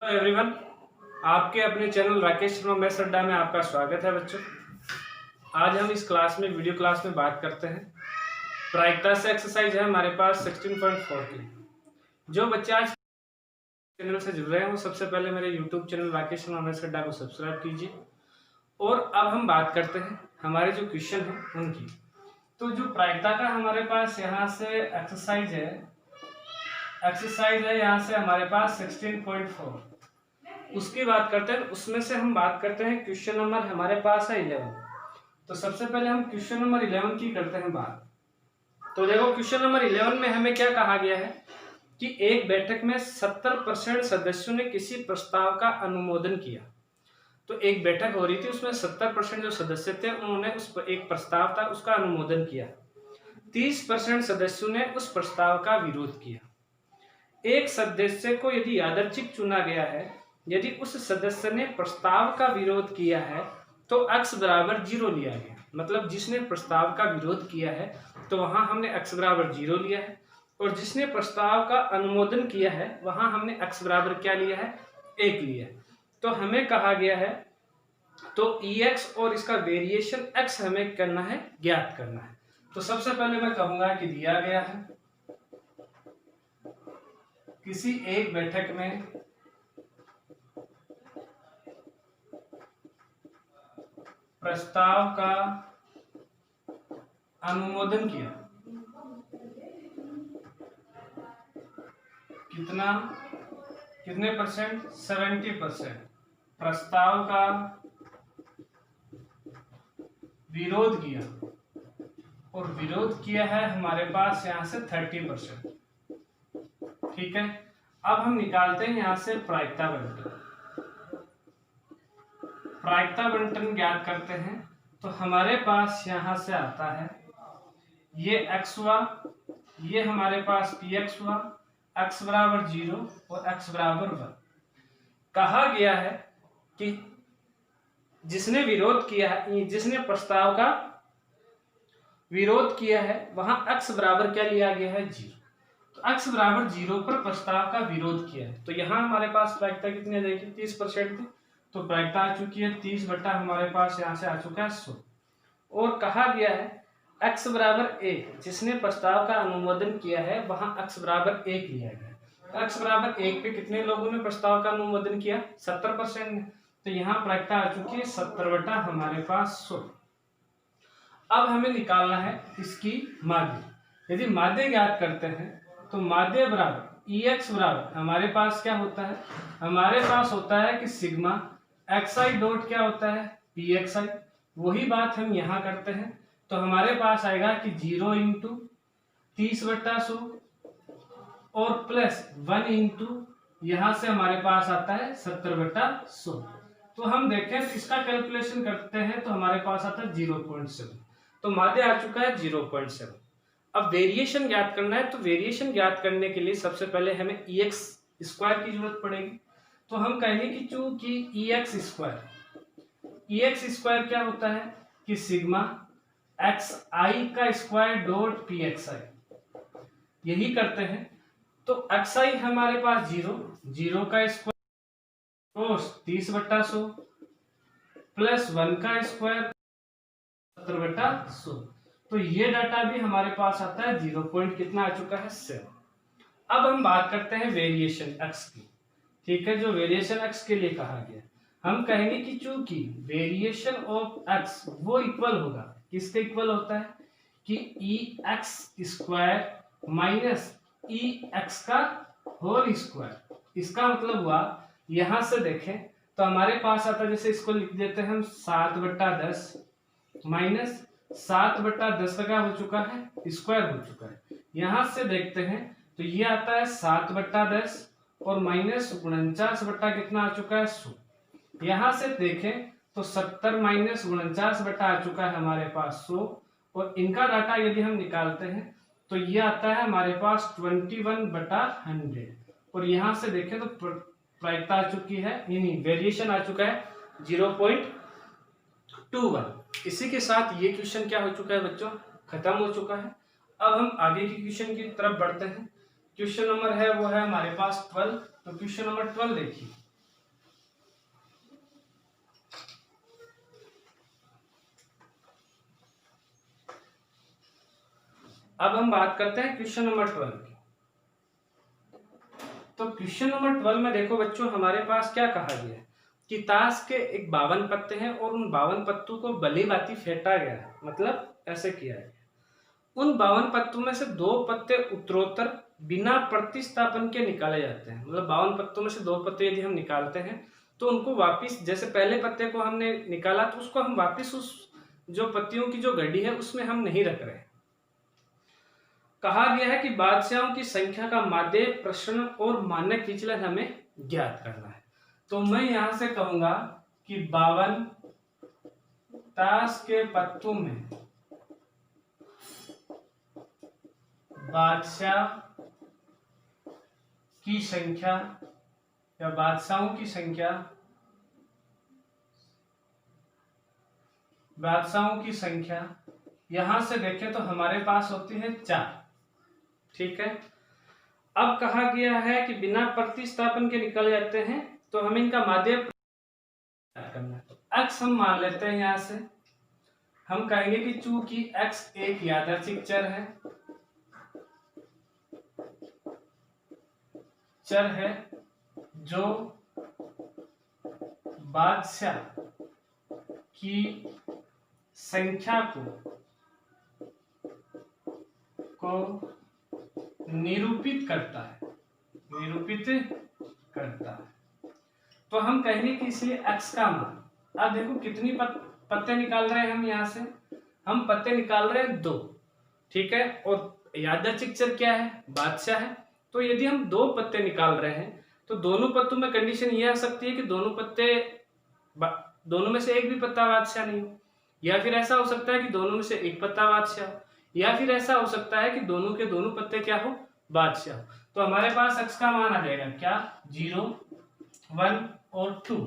Hello everyone, आपके अपने channel Rakesh Sharma maths अड्डा में आपका स्वागत है बच्चों। आज हम इस क्लास में वीडियो क्लास में बात करते हैं प्रायिकता से एक्सरसाइज है हमारे पास 16.4 की। जो बच्चे आज चैनल से जुड़ रहे हैं वो सबसे पहले मेरे YouTube channel Rakesh Sharma maths अड्डा को सब्सक्राइब कीजिए। और अब हम बात करते हैं हमारे जो क्वेश्चन है उनकी। तो जो प्रायिकता का हमारे पास यहाँ से एक्सरसाइज है यहाँ से हमारे पास 16.4 उसकी बात करते हैं। उसमें से हम बात करते हैं क्वेश्चन नंबर हमारे पास है 11। तो सबसे पहले हम क्वेश्चन नंबर 11 की करते हैं बात। तो देखो क्वेश्चन नंबर 11 में हमें क्या कहा गया है कि एक बैठक में 70% सदस्यों ने किसी प्रस्ताव का अनुमोदन किया। तो एक बैठक हो रही थी, उसमें 70% जो सदस्य थे उन्होंने उस पर एक प्रस्ताव था उसका अनुमोदन किया। 30% सदस्यों ने उस प्रस्ताव का विरोध किया। एक सदस्य को यदि यादृच्छिक चुना गया है, यदि उस सदस्य ने प्रस्ताव का विरोध किया है तो x बराबर 0 लिया गया। मतलब जिसने प्रस्ताव का विरोध किया है तो वहां हमने x बराबर 0 लिया है, और जिसने प्रस्ताव का अनुमोदन किया है वहां हमने x बराबर क्या लिया है, 1 लिया है। तो हमें कहा गया है तो ex और इसका वेरिएशन x हमें करना है, ज्ञात करना है। तो सबसे पहले मैं कहूंगा कि दिया गया है किसी एक बैठक में प्रस्ताव का अनुमोदन किया, कितने परसेंट, 70%। प्रस्ताव का विरोध किया, और विरोध किया है हमारे पास यहां से 30%। ठीक है, अब हम निकालते हैं यहां से प्रायिकता बंटन। प्रायिकता बंटन ज्ञात करते हैं तो हमारे पास यहां से आता है ये x हुआ, ये हमारे पास px हुआ, x बराबर 0 और x बराबर 1। कहा गया है कि जिसने विरोध किया है, जिसने प्रस्ताव का विरोध किया है वहां x बराबर क्या लिया गया है, 0। तो x बराबर 0 पर प्रस्ताव का विरोध किया है। तो यहाँ हमारे पास प्रायिकता कितनी आ जाएगी, 30% थी। तो प्रायिकता आ चुकी है 30 बटा हमारे पास यहाँ से आ चुका है 100। और कहा गया है x बराबर 1, जिसने प्रस्ताव का अनुमोदन किया है वहां x बराबर 1 लिया गया। तो x बराबर 1 पे कितने लोगों ने प्रस्ताव का अनुमोदन किया, 70% ने। तो यहाँ प्रायिकता आ चुकी है 70 बटा हमारे पास 100। अब हमें निकालना है इसकी माध्य। यदि माध्य ज्ञात करते हैं तो माध्य बराबर Ex बराबर हमारे पास क्या होता है, हमारे पास होता है कि सिग्मा xi डॉट क्या होता है, pxi। वही बात हम यहाँ करते हैं। तो हमारे पास आएगा कि 0 इंटू 30 बटा 100 और प्लस 1 इंटू यहाँ से हमारे पास आता है 70 बटा 100। तो हम देखें तो इसका कैलकुलेशन करते हैं तो हमारे पास आता है 0.7। तो माध्य आ चुका है 0.7। अब वेरिएशन ज्ञात करना है। तो वेरिएशन ज्ञात करने के लिए सबसे पहले हमें ex स्क्वायर की जरूरत पड़ेगी। तो हम कहेंगे कि चूंकि ex स्क्वायर क्या होता है कि सिग्मा xi का स्क्वायर डॉट pxi, यही करते हैं। तो xi हमारे पास 0 का स्क्वायर कोस 30 बटा 100 प्लस 1 का स्क्वायर 70 बटा 100। तो ये डाटा भी हमारे पास आता है 0 पॉइंट कितना आ चुका है, 7। अब हम बात करते हैं वेरिएशन x की। ठीक है, जो वेरिएशन x के लिए कहा गया, हम कहेंगे कि चूंकि वेरिएशन ऑफ x वो इक्वल होगा, किसके इक्वल होता है कि ex स्क्वायर माइनस ex का होल स्क्वायर। इसका मतलब हुआ यहां से देखें तो हमारे पास आता है, जैसे इसको लिख देते हैं हम 7 बटा 10 माइनस 7 बटा 10 का क्या हो चुका है, स्क्वायर हो चुका है। यहां से देखते हैं तो ये आता है 7 बटा 10 और माइनस 49 बटा कितना आ चुका है, 100। यहां से देखें तो 70 माइनस 49 बटा आ चुका है हमारे पास 100। और इनका डाटा यदि हम निकालते हैं तो ये आता है हमारे पास 21 बटा 100। और यहां से देखें तो प्रायिकता आ चुकी है, यानी वेरिएशन आ चुका है 0.21। इसी के साथ ये क्वेश्चन क्या हो चुका है बच्चों, खत्म हो चुका है। अब हम आगे की क्वेश्चन की तरफ बढ़ते हैं। क्वेश्चन नंबर है वो है हमारे पास 12। तो क्वेश्चन नंबर 12 देखिए, अब हम बात करते हैं क्वेश्चन नंबर 12 की। तो क्वेश्चन नंबर 12 में देखो बच्चों, हमारे पास क्या कहा गया है कि ताश के एक 52 पत्ते हैं और उन 52 पत्तों को भली भांति फेंटा गया है, मतलब ऐसे किया है। उन 52 पत्तों में से 2 पत्ते उत्तरोत्तर बिना प्रतिस्थापन के निकाले जाते हैं। मतलब 52 पत्तों में से 2 पत्ते यदि हम निकालते हैं तो उनको वापिस, जैसे पहले पत्ते को हमने निकाला तो उसको हम वापिस उस जो पत्तियों की जो गड्डी है उसमें हम नहीं रख रहे। कहा गया है कि बादशाहों की संख्या का माध्य, प्रसरण और मानक विचलन हमें ज्ञात करना है। तो मैं यहां से कहूंगा कि 52 ताश के पत्तों में बादशाह की संख्या या बादशाहों की संख्या यहां से देखें तो हमारे पास होती है 4। ठीक है। अब कहा गया है कि बिना प्रतिस्थापन के निकल जाते हैं, तो हमें इनका माध्य करना है। तो x हम मान लेते हैं। यहां से हम कहेंगे कि चूंकि x एक यादृच्छिक चर है जो बादशाह की संख्या को निरूपित करता है, तो हम कहेंगे कि इसलिए x का मान। अब देखो कितनी पत्ते निकाल रहे हैं हम, यहां से हम पत्ते निकाल रहे हैं 2। ठीक है। और यादृच्छिक चर क्या है? बादशाह है। तो यदि हम 2 पत्ते निकाल रहे हैं तो दोनों पत्तों में कंडीशन ये आ सकती है कि दोनों में से एक भी पत्ता बादशाह नहीं हो, या फिर ऐसा हो सकता है कि दोनों में से एक पत्ता बादशाह हो, या फिर ऐसा हो सकता है कि दोनों के दोनों पत्ते क्या हो? बादशाह। तो हमारे पास x का मान आ जाएगा क्या? 0, 1 और 2।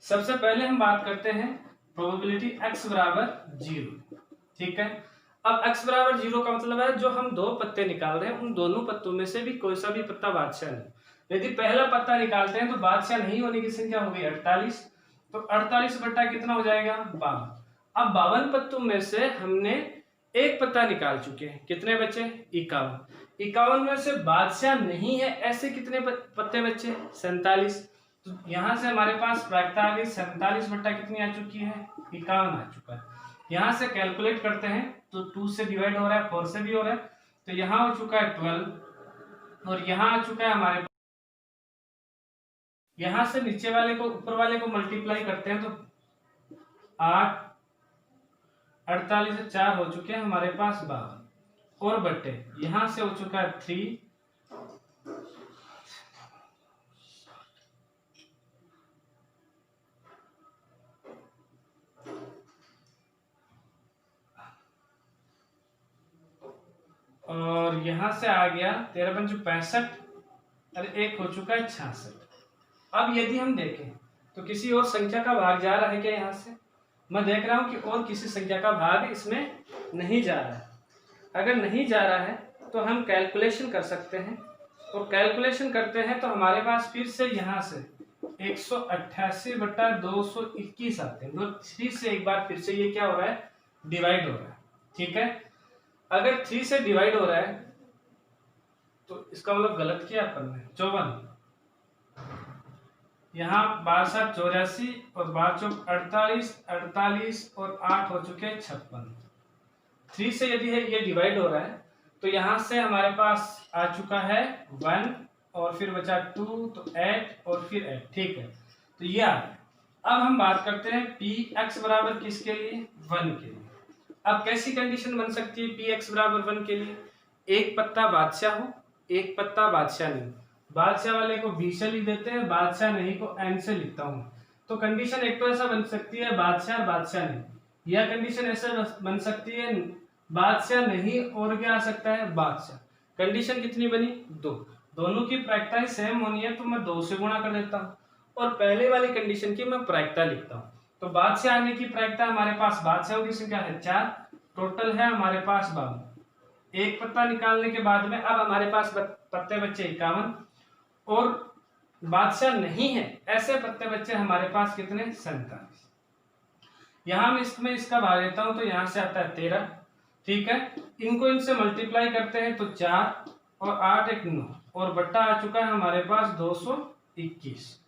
सबसे पहले हम बात करते हैं प्रोबेबिलिटी x बराबर 0। ठीक है। अब x बराबर 0 का मतलब है जो हम 2 पत्ते निकाल रहे हैं उन दोनों पत्तों में से भी कोई सा भी पत्ता बादशाह नहीं। यदि पहला पत्ता निकालते हैं तो बादशाह नहीं होने की संख्या हो गई 48। तो 48 बट्टा कितना हो जाएगा? 52। अब 52 पत्तों में से हमने एक पत्ता निकाल चुके हैं। कितने बचे? 51। 51 में से बादशाह नहीं है ऐसे कितने पत्ते बचे? 47। तो यहां से हमारे पास प्रायिकता आ गई 47 बट्टा कितनी आ चुकी है? 51 आ चुका है। यहां से कैलकुलेट करते हैं तो 2 से डिवाइड हो रहा है, 4 से भी हो रहा है, तो यहां हो चुका है 12 और यहां आ चुका है हमारे, यहां से नीचे वाले को ऊपर वाले को मल्टीप्लाई करते हैं तो 8, 48 से 4 हो चुके हैं हमारे पास 52 और बट्टे यहां से हो चुका है 3 और यहां से आ गया 13 पंच 65 और एक हो चुका है 66। अब यदि हम देखें तो किसी और संख्या का भाग जा रहा है क्या? यहां से मैं देख रहा हूं कि और किसी संख्या का भाग इसमें नहीं जा रहा है। अगर नहीं जा रहा है तो हम कैलकुलेशन कर सकते हैं, और कैलकुलेशन करते हैं तो हमारे पास फिर से यहाँ से 188/221 आते हैं। 3 से एक बार फिर से ये क्या हो रहा है? डिवाइड हो रहा है। ठीक है। अगर 3 से डिवाइड हो रहा है तो इसका मतलब गलत किया अपन ने, 54। यहाँ 62 84 और 52 48, 48 और 8 हो चुके 56। 3 से यदि है ये डिवाइड हो रहा है तो यहां से हमारे पास आ चुका है 1 और फिर बचा 2 तो 8 और फिर 8। ठीक है। तो ये आ गया। अब हम बात करते हैं px बराबर किसके लिए? 1 के लिए। अब कैसी कंडीशन बन सकती है px बराबर 1 के लिए? एक पत्ता बादशाह हो, एक पत्ता बादशाह नहीं। बादशाह वाले को b से लिख देते हैं, बादशाह नहीं को n से लिखता हूं। तो कंडीशन एक तो ऐसा बन सकती है बादशाह बादशाह नहीं, या कंडीशन ऐसे बन सकती है बादशाह नहीं और क्या आ सकता है? बादशाह। कंडीशन कितनी बनी? 2। दोनों की प्रायिकताएं सेम होनी है तो मैं 2 से गुणा कर देता हूं और पहले वाली कंडीशन की मैं प्रायिकता लिखता हूं। तो बादशाह आने की प्रायिकता हमारे पास, बादशाहों की संख्या है 4, टोटल है हमारे पास 52। एक पत्ता निकालने के बाद में अब हमारे पास पत्ते बच्चे 51 और बादशाह नहीं है ऐसे पत्ते बच्चे हमारे पास कितने? 47। यहां मैं इसमें इसका भाग देता हूं तो यहां से आता है 13। ठीक है, इनको इनसे मल्टीप्लाई करते हैं तो 4 और 8 एक 9 और बट्टा आ चुका है हमारे पास 221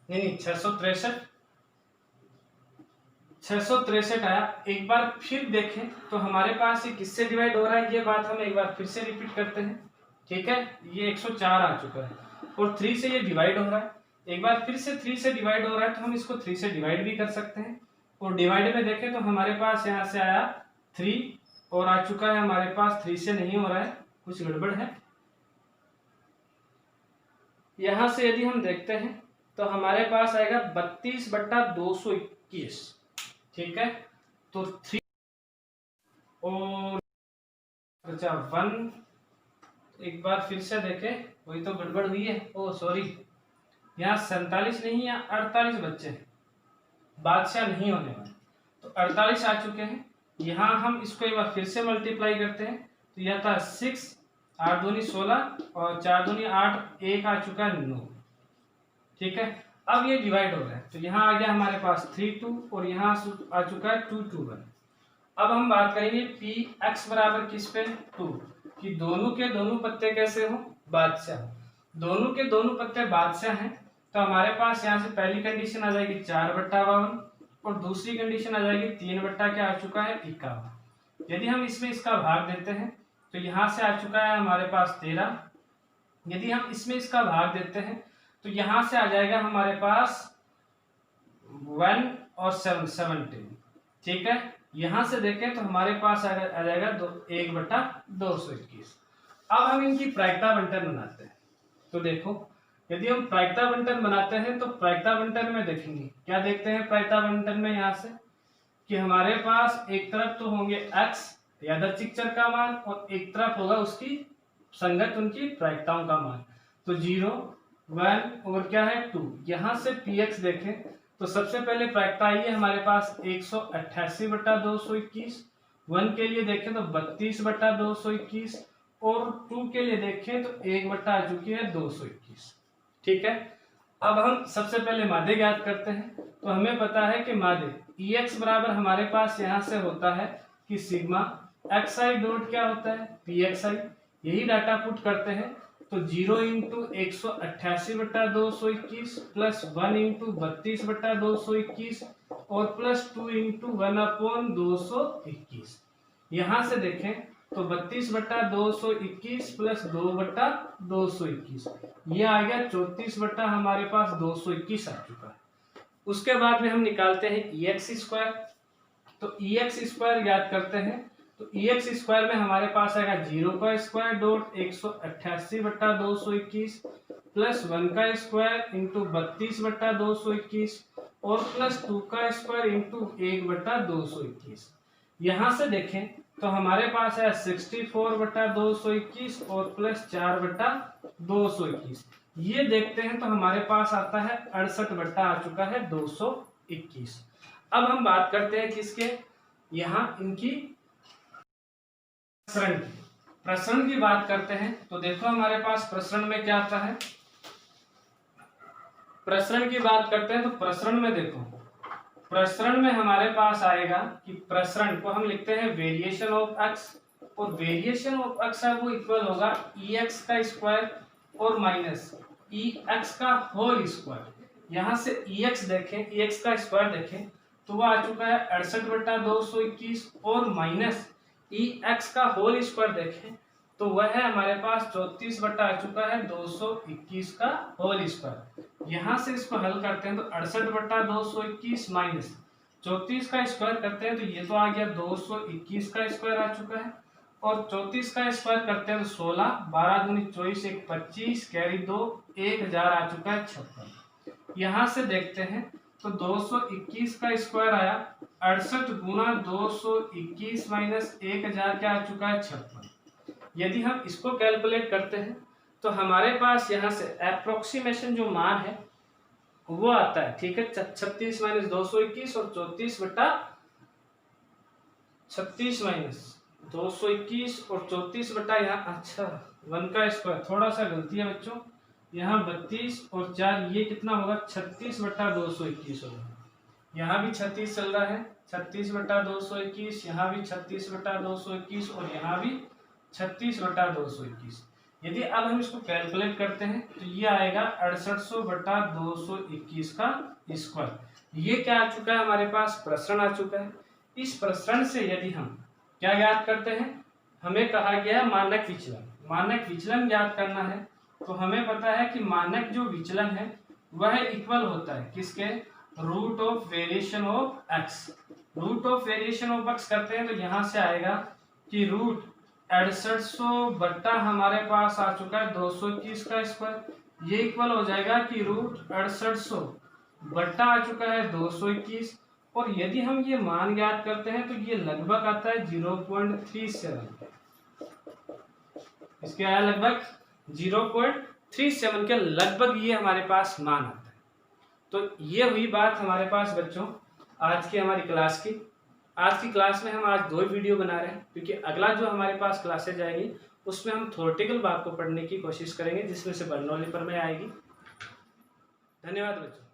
नहीं 663 आया। एक बार फिर देखें तो हमारे पास ये किससे डिवाइड हो रहा है, ये बात हम एक बार फिर से रिपीट करते हैं। ठीक है, ये 104 आ चुका है और 3 से ये डिवाइड हो रहा है। एक बार फिर से 3 से डिवाइड हो रहा है तो हम इसको 3 से डिवाइड भी कर सकते हैं। और डिवाइड में देखें तो हमारे पास यहाँ से आया 3 और आ चुका है हमारे पास 3 से नहीं हो रहा है, कुछ गड़बड़ है। यहां से यदि हम देखते हैं तो हमारे पास आएगा 32/221। ठीक है, तो 3 और 1 एक बार फिर से देखें, वही तो गड़बड़ हुई है। ओ सॉरी, यहाँ 47 नहीं या 48 बच्चे हैं, बादशाह नहीं होने वाले, तो 48 आ चुके हैं। यहाँ हम इसको एक बार फिर से मल्टीप्लाई करते हैं तो यह था 6, 8 दूनी 16 और 4 दूनी 8, 1 आ चुका है 9। ठीक है, अब ये डिवाइड हो रहा है तो यहाँ आ गया हमारे पास 3 2 और यहाँ आ चुका है 2 2 1। अब हम बात करेंगे पी एक्स बराबर किस पे 2, कि दोनों के दोनों पत्ते कैसे हो, बादशाह। दोनों के दोनों पत्ते बादशाह हैं तो हमारे पास यहाँ से पहली कंडीशन आ जाएगी 4/52 और दूसरी कंडीशन आ जाएगी 3 क्या आ चुका है 51। यदि हम इसमें इसका भाग देते हैं तो यहाँ से आ चुका है हमारे पास 13। यदि हम इसमें इसका भाग देते हैं तो यहाँ से आ जाएगा हमारे पास 1 और 7 17। ठीक है, यहां से देखें तो हमारे पास आ जाएगा 1/221। अब हम इनकी प्रायिकता बंटन बनाते हैं। तो देखो, यदि हम प्रायिकता बंटन बनाते हैं तो प्रायिकता बंटन में देखेंगे क्या देखते हैं प्रायिकता बंटन में, यहाँ से कि हमारे पास एक तरफ तो होंगे x यादृच्छिक चर का मान और एक तरफ होगा उसकी संगत उनकी प्रायिकताओं का मान। तो 0 1 और क्या है 2। यहाँ से px देखें तो सबसे पहले प्रायिकता आई है हमारे पास 188/221। 1 के लिए देखें तो 32/221 और 2 के लिए देखें तो 1 आ चुकी है 221। ठीक है, अब हम सबसे पहले माध्य ज्ञात करते हैं। तो हमें पता है कि माध्य Ex बराबर हमारे पास यहाँ से होता है कि सिग्मा xi डॉट क्या होता है pxi। यही डाटा पुट करते हैं तो 0 × 188/221 प्लस 1 × 32/221 और प्लस 2 × 1/221। यहाँ से देखें तो 32/221 प्लस 2/221, ये आ गया 34 हमारे पास 221 आ चुका है। उसके बाद में हम निकालते हैं ex²। तो ex² ज्ञात करते हैं तो ex² में हमारे पास आएगा 0² डॉट 188/221 प्लस 1² इंटू 32/221 और प्लस 2² इंटू 1/221। यहाँ से देखें तो हमारे पास है 64/221 और प्लस 4/221। ये देखते हैं तो हमारे पास आता है 68 आ चुका है 221। अब हम बात करते हैं किसके, यहाँ इनकी प्रसरण की बात करते हैं। तो देखो हमारे पास प्रसरण में क्या आता है, प्रसरण की बात करते हैं तो प्रसरण में देखो, प्रसरण में हमारे पास आएगा कि प्रसरण को हम लिखते हैं वेरिएशन ऑफ एक्स, और वेरिएशन ऑफ एक्स है वो इक्वल होगा ex का स्क्वायर और माइनस ex का होल स्क्वायर। यहाँ से ex देखें, ex का स्क्वायर देखें तो वो आ चुका है 68/221 और माइनस ex का होल स्क्वायर देखें तो वह है हमारे पास 34 आ चुका है 221 का होल स्क्वायर। यहाँ से इसको हल करते हैं तो 68/221 माइनस 34 का स्क्वायर करते हैं तो ये तो आ गया 221 का स्क्वायर आ चुका है, और 34 का स्क्वायर करते हैं तो 16 12 दूनी 24 1 25 कैरी 2 1000 आ चुका है 56। यहाँ से देखते हैं तो 221 का स्क्वायर आया 68 गुना 221 माइनस 1000 क्या आ चुका है 56। यदि हम इसको कैलकुलेट करते हैं तो हमारे पास यहाँ से अप्रोक्सीमेशन जो मान है वो आता है। ठीक है, 36 माइनस 221 और 36 माइनस 221 और 34 यहाँ, अच्छा 1 का स्क्वायर, थोड़ा सा गलती है बच्चों, यहाँ 32 और 4 ये कितना होगा 36/221 होगा। यहाँ भी 36 चल रहा है, 36/221, यहाँ भी 36/221 और यहाँ भी 36/221। यदि अब हम इसको कैलकुलेट करते हैं तो ये आएगा 6800/221 का स्क्वायर। ये क्या आ चुका है हमारे पास, प्रसरण आ चुका है। इस प्रसरण से यदि हम क्या ज्ञात करते हैं, हमें कहा गया है मानक विचलन। मानक विचलन ज्ञात करना है तो हमें पता है कि मानक जो विचलन है वह इक्वल होता है किसके, root of variation of x. Root of variation of x करते हैं तो यहाँ से आएगा कि रूट 6800 बट्टा हमारे पास आ चुका है 221 का स्क्वायर, ये इक्वल हो जाएगा कि रूट 6800 बट्टा आ चुका है 221। और यदि हम ये मान ज्ञात करते हैं तो ये लगभग आता है 0.37। इसके आया लगभग 0.37 के लगभग ये हमारे पास मान आता है। तो ये हुई बात हमारे पास बच्चों आज की हमारी क्लास की। आज की क्लास में हम आज 2 वीडियो बना रहे हैं क्योंकि अगला जो हमारे पास क्लासेज आएगी उसमें हम थ्योरेटिकल भाग को पढ़ने की कोशिश करेंगे जिसमें से बर्नौली प्रमेय आएगी। धन्यवाद बच्चों।